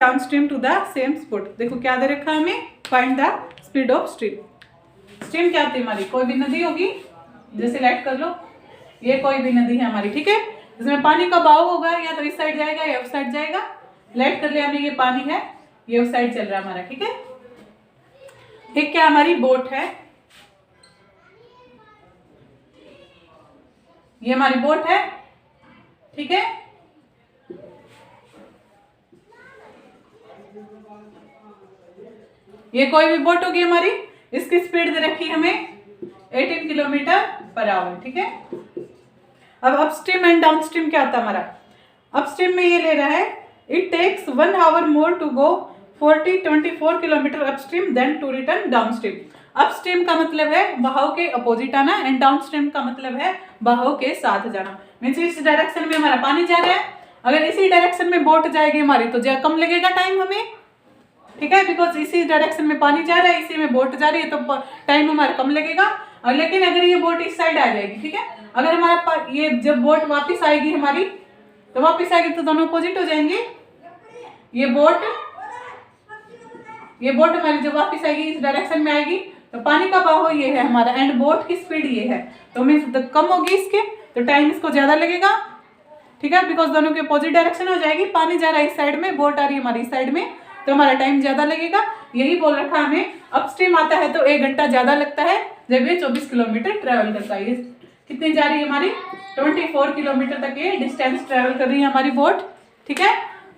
Down stream to the same spot. देखो क्या दे रखा है हमें, find the speed of stream. Stream क्या होती है हमारी, कोई भी नदी होगी, जैसे लाइट कर लो, ये कोई भी नदी है हमारी, ठीक है। इसमें पानी का बहाव होगा, या तो इस साइड जाएगा या उस साइड जाएगा। लाइट कर लिया हमने, ये पानी है, ये उस साइड चल रहा है हमारा, ठीक है। एक क्या हमारी बोट है, ये हमारी बोट है, ठीक है। ये कोई भी बोट होगी हमारी, इसकी स्पीड दे रखी हमें 18 किलोमीटर पर आवर, ठीक है। अब अपस्ट्रीम एंड डाउनस्ट्रीम क्या होता है हमारा, अपस्ट्रीम में ये ले रहा है it takes 1 hour more to go 24 kilometre upstream than to return downstream. Upstream का मतलब है बहाव के अपोजिट आना, एंड डाउनस्ट्रीम का मतलब है बहाव के साथ जाना। मीन्स इस डायरेक्शन में हमारा पानी जा रहा है, अगर इसी डायरेक्शन में बोट जाएगी हमारी तो कम लगेगा टाइम हमें, ठीक है, बिकॉज इसी डायरेक्शन में पानी जा रहा है, इसी में बोट जा रही है, तो टाइम हमारा कम लगेगा। और लेकिन अगर ये बोट इस साइड आ जाएगी, ठीक है, अगर हमारा ये जब बोट वापस आएगी हमारी, तो वापस आएगी तो दोनों अपोजिट हो जाएंगे। ये बोट हमारी जब वापस आएगी इस डायरेक्शन में आएगी, तो पानी का बहाव ये है हमारा, एंड बोट की स्पीड ये है, तो मीन्स कम होगी इसके, तो टाइम इसको ज्यादा लगेगा, ठीक है, बिकॉज दोनों के अपोजिट डायरेक्शन हो जाएगी। पानी जा रहा है इस साइड में, बोट आ रही है हमारी इस साइड में, तो हमारा टाइम ज्यादा लगेगा। यही बोल रखा हमें, अपस्ट्रीम आता है तो 1 घंटा ज्यादा लगता है जब ये 24 किलोमीटर ट्रेवल करता है। कितनी जा रही है हमारी, 24 किलोमीटर तक ये डिस्टेंस ट्रेवल कर रही है हमारी बोट, ठीक है।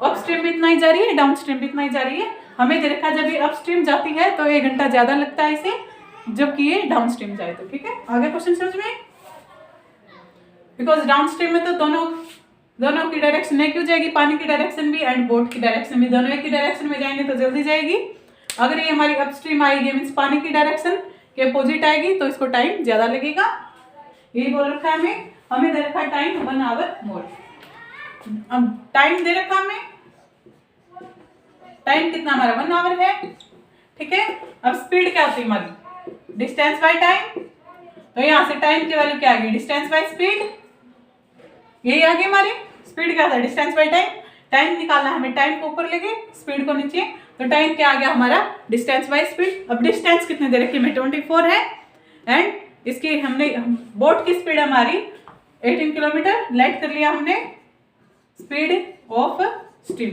अपस्ट्रीम भी इतना ही जा रही है, डाउनस्ट्रीम भी इतना ही जा रही है। हमें देखा जब ये अपस्ट्रीम जाती है तो 1 घंटा ज्यादा लगता है इसे, जबकि ये डाउनस्ट्रीम जाए तो, ठीक है। आगे क्वेश्चन समझ में, बिकॉज डाउनस्ट्रीम में तो दोनों की डायरेक्शन एक हो जाएगी, पानी की डायरेक्शन भी एंड बोट की डायरेक्शन भी, दोनों एक ही डायरेक्शन में जाएंगे तो जल्दी जाएगी। अगर ये हमारी अपस्ट्रीम आएगी मीन्स पानी की डायरेक्शन के अपोजिट आएगी, तो इसको टाइम ज्यादा लगेगा। यही बोल रखा है हमें दे रखा है टाइम 1 आवर मोर। अब टाइम दे रखा हमें, टाइम कितना हमारा 1 आवर है, ठीक है। अब स्पीड क्या होती है हमारी, डिस्टेंस बाय टाइम, तो यहाँ से टाइम की वैल्यू क्या आ गई, डिस्टेंस बाय स्पीड, यही आ गई हमारी। स्पीड क्या था, डिस्टेंस बाय टाइम, टाइम निकालना हमें, टाइम को ऊपर लेके स्पीड को नीचे, तो टाइम क्या आ गया हमारा, डिस्टेंस बाय स्पीड। अब डिस्टेंस कितने दे रखी है, 24 है, एंड इसकी हमने बोट की स्पीड हमारी 18 किलोमीटर, लाइट कर लिया हमने स्पीड ऑफ स्ट्रीम।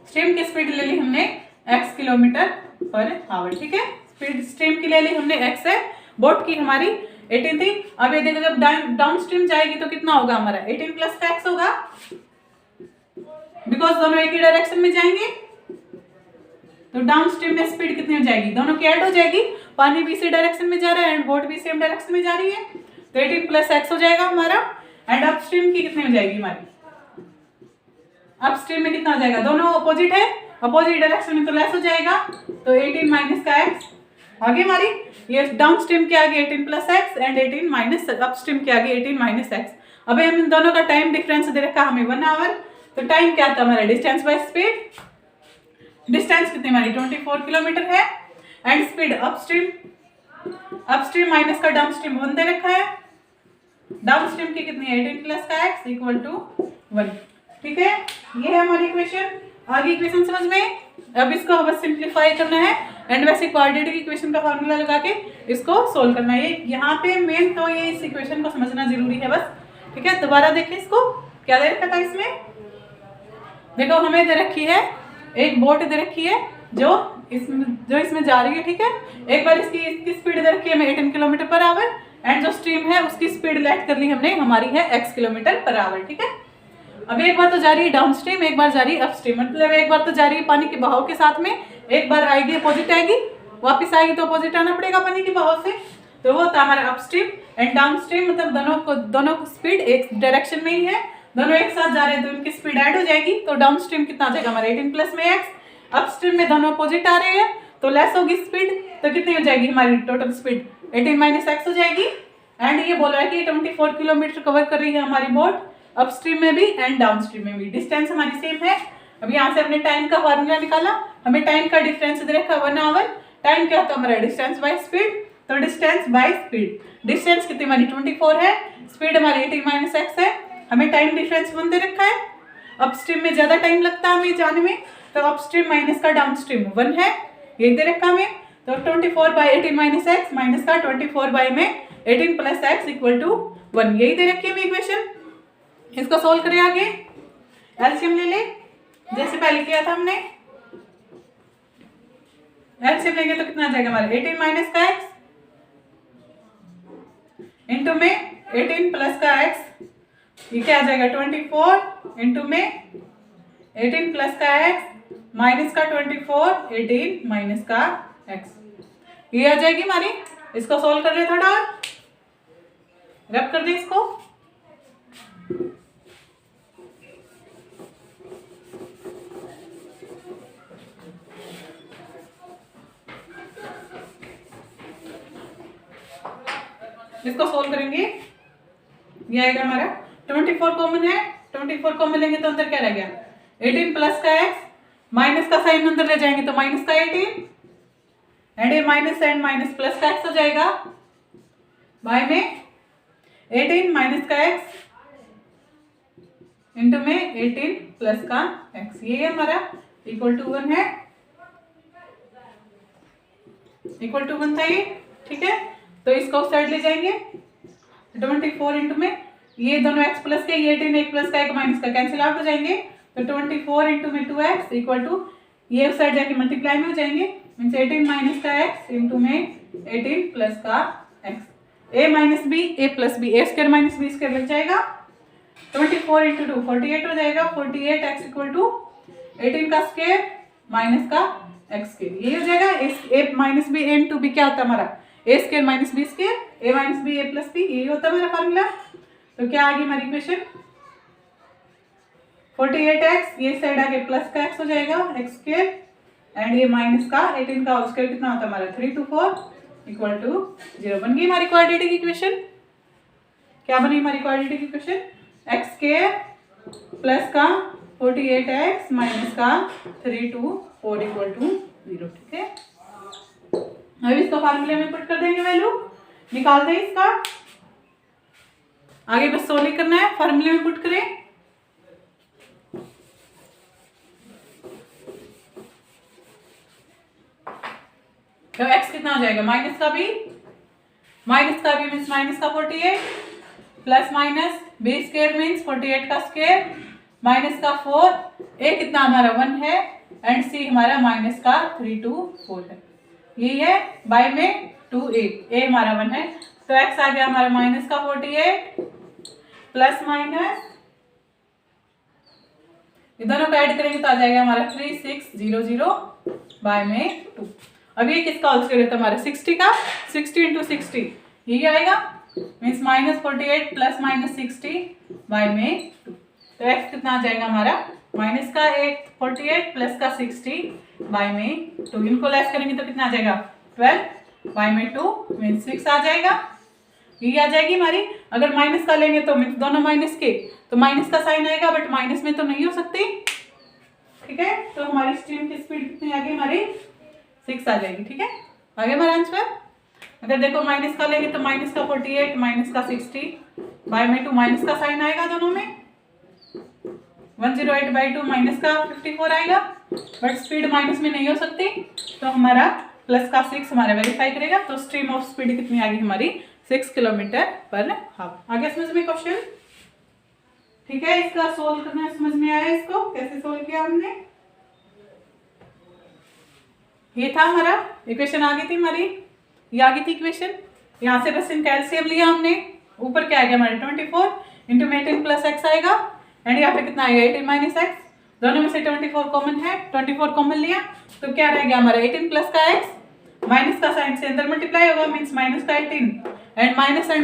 स्ट्रीम की स्पीड ले ली हमने x किलोमीटर पर आवर, ठीक है। स्पीड स्ट्रीम की ले ली हमने x है, बोट की हमारी 18 थी। अब ये देखो जब डाउन स्ट्रीम जाएगी तो कितना होगा हमारा, 18 प्लस का x होगा, बिकॉज दोनों एक ही डायरेक्शन में जाएंगे, तो डाउन स्ट्रीम में स्पीड कितनी हो जाएगी, दोनों की ऐड हो जाएगी। पानी भी इसी डायरेक्शन में जा रहा है एंड बोट भी सेम डायरेक्शन में जा रही है, तो 18 प्लस x हो जाएगा हमारा। एंड अपस्ट्रीम की कितनी हो जाएगी हमारी, अपस्ट्रीम में कितना हो जाएगा, दोनों अपोजिट है, अपोजिट डायरेक्शन में तो लेस हो जाएगा, तो 18 माइनस का x आगे हमारी, ये डाउन स्ट्रीम के आगे 18 plus x and 18 minus upstream के आगे 18 माइनस एक्स। अब हम इन दोनों का टाइम डिफरेंस दे रखा हमें 1 आवर, तो टाइम क्या था हमारा, डिस्टेंस बाय स्पीड, डिस्टेंस कितनी हमारी 24 किलोमीटर है, एंड स्पीड अपस्ट्रीम माइनस का डाउन स्ट्रीम 1 दे रखा है, डाउन स्ट्रीम की कितनी है 18 प्लस का एक्स इक्वल टू 1, ठीक है। ये है हमारी इक्वेशन। आगे इक्वेशन समझ में, अब इसको बस सिंप्लीफाई करना है एंड वैसे क्वाड्रेटिक इक्वेशन का फॉर्मूला लगा के इसको सोल्व करना है। यहाँ पे मेन तो ये इस इक्वेशन को समझना जरूरी है बस, ठीक है। दोबारा देखें इसको, क्या दे रखा था इसमें, देखो हमें दे रखी है एक बोट दे रखी है जो इसमें जा रही है, ठीक है। एक बार इसकी स्पीड दे रखी है हमें 18 किलोमीटर पर आवर, एंड जो स्ट्रीम है उसकी स्पीड लाइट कर ली हमने, हमारी है x किलोमीटर पर आवर, ठीक है। अब एक बार तो जा रही है डाउन स्ट्रीम, एक बार जा रही है अपस्ट्रीम, मतलब एक बार तो जा रही है पानी के बहाव के साथ में, एक बार आएगी अपोजिट आएगी, वापस आएगी तो अपोजिट आना पड़ेगा पानी के बहाव से, तो वो था हमारा अपस्ट्रीम एंड डाउन स्ट्रीम, मतलब दोनों को स्पीड एक डायरेक्शन में ही है, दोनों एक साथ जा रहे हैं तो उनकी स्पीड ऐड हो जाएगी, तो डाउन स्ट्रीम कितना आ जाएगा हमारा 18 प्लस में x, अपस्ट्रीम में दोनों अपोजिट आ रहे हैं तो लेस होगी स्पीड, तो कितनी हो जाएगी हमारी टोटल स्पीड 18 माइनस x हो जाएगी। एंड ये बोल रहा है कि 24 किलोमीटर कवर कर रही है हमारी बोट, अपस्ट्रीम में भी एंड डाउनस्ट्रीम में भी, डिस्टेंस हमारी सेम है। अब यहाँ से हमने टाइम का फार्मूला निकाला, हमें टाइम का डिफरेंस दे रखा 1 आवर, टाइम क्या होता है हमारा डिस्टेंस बाय स्पीड, तो डिस्टेंस बाय स्पीड, डिस्टेंस कितनी हमारी 24 है, स्पीड हमारी 18 माइनस एक्स है, हमें टाइम डिफरेंस 1 दे रखा है, अपस्ट्रीम में ज्यादा टाइम लगता है हमें जाने में, तो अपस्ट्रीम माइनस का डाउनस्ट्रीम 1 है, ये दे रखा हमें। तो 24/18 माइनस एक्स माइनस का 24 बाई में 18 प्लस एक्स इक्वल टू 1, यही दे रखी है हमें इक्वेशन। इसको सोल्व करें आगे, एलसीएम ले ले जैसे पहले किया था हमने। एलसीएम लेंगे तो कितना आ जाएगा हमारा 18 माइनस का एक्स इंटू में 18 प्लस का एक्स, ये क्या आ जाएगा 24 इंटू में 18 प्लस का एक्स माइनस का 24 18 माइनस का एक्स, ये आ जाएगी हमारी। इसको सोल्व कर ले थोड़ा और रब कर दे इसको। इसको सोल्व करेंगे, ये आएगा हमारा 24 कॉमन है, 24 कॉमन लेंगे तो अंदर क्या रह गया 18 प्लस का एक्स, माइनस का साइन अंदर ले जाएंगे तो माइनस का 18 एंड ये माइनस एंड माइनस प्लस का एक्स हो जाएगा बाय में 18 माइनस का एक्स इंटू में 18 प्लस का एक्स, ये हमारा इक्वल टू 1 है, इक्वल टू 1 था ये, ठीक है। तो इसको उस साइड ले जाएंगे 24 इंटू में ये दोनों x प्लस के, ये 18 एक प्लस का एक माइनस का कैंसिल आउट हो जाएंगे, तो 24 इंटू में 2x इक्वल टू ये उस साइड जाके मल्टीप्लाई में हो जाएंगे, मीन्स 18 माइनस का x इंटू में 18 प्लस का x, a minus b a plus b, a square minus b square लग जाएगा, 24 इंटू 2 48 हो जाएगा, 48x इक्वल टू 18 का स्क्वायर माइनस का x स्क्वायर, ये हो जाएगा। a minus b a into b क्या होता है हमारा a square minus b square, a minus b a plus b, यही होता है मेरा फार्मूला। तो क्या आ गई हमारी इक्वेशन 48x, ये साइड आगे प्लस का x हो जाएगा x स्क्वायर एंड ये माइनस का 18 का होल स्क्वायर कितना होता है हमारा 3 to 4 इक्वल टू 0, बन गई हमारी क्वाड्रेटिक इक्वेशन। क्या बनी हमारी quadratic equation x square plus का 48x माइनस का 3 to 4 इक्वल टू 0, ठीक है। अब इसको फार्मूले में पुट कर देंगे, वैल्यू निकाल दें इसका, आगे बस सोल्व करना है, फार्मूले में पुट करें। तो x कितना हो जाएगा माइनस का b मीन्स माइनस का 48 plus minus b square means 48 का स्क्वायर माइनस का 4, a कितना हमारा 1 है एंड c हमारा माइनस का 3 to 4 है, यही है बाय में 2a हमारा 1 है, तो x आ गया हमारा माइनस का 48 प्लस माइनस ये दोनों को ऐड करेंगे तो आ जाएगा हमारा 3600 बाय में 2। अब ये किसका होल स्क्वायर है हमारा 60 का, 60 इंटू 60 यही आएगा, means minus 48 plus minus 60 by में 2, तो x कितना आ जाएगा हमारा माइनस का 48 प्लस का 60 बाय में 2, इनको लेस करेंगे तो कितना आ जाएगा 12 बाय में 2 मीन्स 6 आ जाएगा, ये आ जाएगी हमारी। अगर माइनस का लेंगे तो मीन्स दोनों माइनस के, तो माइनस का साइन आएगा बट माइनस में तो नहीं हो सकती, ठीक है। तो हमारी स्ट्रीम की स्पीड कितनी आ गई हमारी 6 आ जाएगी, ठीक है। आगे हमारा आंसर, अगर देखो माइनस का लेंगे तो माइनस का 48 माइनस का 60 बाय में 2, माइनस का साइन आएगा दोनों में, 108/2 माइनस का 54 आएगा बट स्पीड माइनस में नहीं हो सकती, तो हमारा प्लस का 6 हमारा वेरीफाई करेगा, तो स्ट्रीम ऑफ स्पीड कितनी आ गई हमारी 6 किलोमीटर पर हाफ। आगे समझ में क्वेश्चन, ठीक है। इसका सोल्व करना समझ में आया, इसको कैसे सोल्व किया हमने, ये था हमारा इक्वेशन आ गई थी हमारी, ये आ गई थी इक्वेशन, यहाँ से बस इनका एलसीएम लिया हमने, ऊपर क्या आएगा हमारे 24 इंटू 18 प्लस एक्स आएगा एंड यहाँ पे कितना आएगा 18 माइनस एक्स, दोनों में से 24 कॉमन है, 24 कॉमन लिया तो क्या रहेगा हमारा 18 प्लस का एक्स, माइनस का साइन से अंदर मल्टीप्लाई होगा मीन्स माइनस का 18 एंड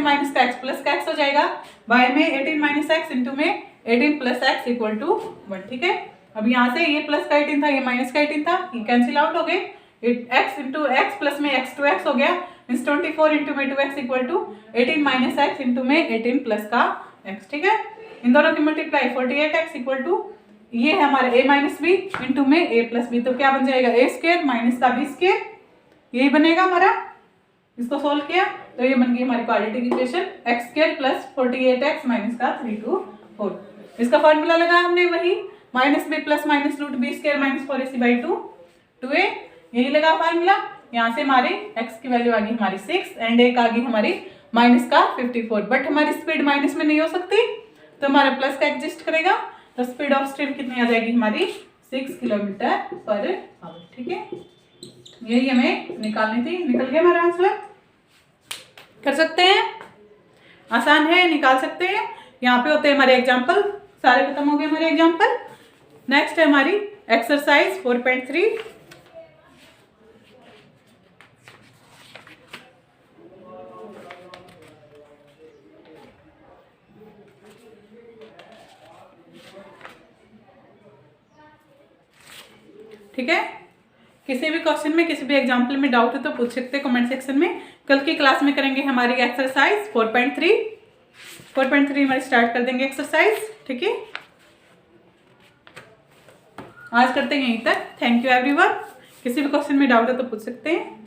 माइनस का एक्स प्लस का एक्स हो जाएगा, बाय में 18 माइनस एक्स इंटू में 18 प्लस एक्स इक्वल टू 1, ठीक है। अब यहाँ से ये प्लस का 18 था, ये माइनस का 18 था, ये कैंसिल आउट हो गए, x इंटू एक्स प्लस में x टू एक्स हो गया मीन्स 24 इंटू में 2x equal to 18 minus x into में 18 प्लस का x, ठीक है। इन दोनों की मल्टीप्लाई 48x इक्वल टू ये है हमारा a माइनस बी इंटू में a प्लस बी, तो क्या बन जाएगा a स्क्वायर माइनस का b स्क्वायर, यही बनेगा हमारा। इसको सोल्व किया तो ये बन गई हमारी quadratic equation x square plus 48x minus का 3 to 4। इसका फॉर्मूला लगा हमने वही minus B plus minus root B square minus 4ac/2 2a, यही लगा फार्मूला। यहाँ से हमारे x की वैल्यू आ गई हमारी 6 एंड एक आ गई हमारी माइनस का 54, बट हमारी स्पीड माइनस में नहीं हो सकती तो हमारा प्लस का एग्जिस्ट करेगा, तो स्पीड ऑफ स्ट्रीम कितनी आ जाएगी हमारी 6 किलोमीटर पर आवर। ठीक है, यही हमें निकालनी थी। निकल गया हमारा आंसर। कर सकते हैं, आसान है, निकाल सकते हैं। यहाँ पे होते हैं हमारे एग्जाम्पल, सारे खत्म हो गए हमारे एग्जाम्पल। नेक्स्ट है हमारी एक्सरसाइज 4.3। ठीक है, किसी भी क्वेश्चन में किसी भी एग्जाम्पल में डाउट है तो पूछ सकते हैं कमेंट सेक्शन में। कल की क्लास में करेंगे हमारी एक्सरसाइज 4.3 हमारी स्टार्ट कर देंगे एक्सरसाइज। ठीक है, आज करते हैं यहीं तक। Thank you everyone. किसी भी क्वेश्चन में डाउट है तो पूछ सकते हैं।